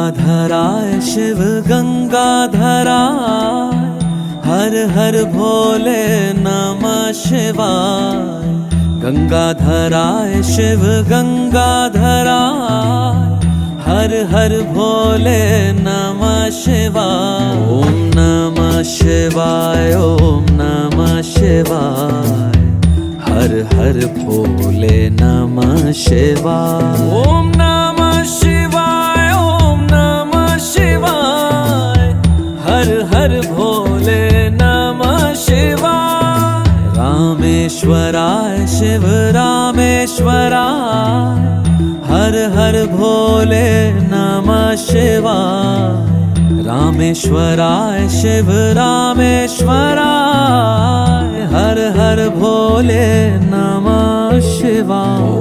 गंगाधराय शिव गंगाधराय, हर हर भोले नमः शिवाय। गंगाधराय शिव गंगाधराय, हर हर भोले नमः शिवाय। ओम नमः शिवाय, ओम नमः शिवाय, हर हर भोले नमः शिवाय। ओम नमः शिवाय, ओम नमः शिवाय, हर हर भोले नमः शिवाय। रामेश्वराय शिव रामेश्वराय, हर हर भोले नमः शिवाय। रामेश्वराय शिव रामेश्वराय, हर हर भोले नमः शिवाय।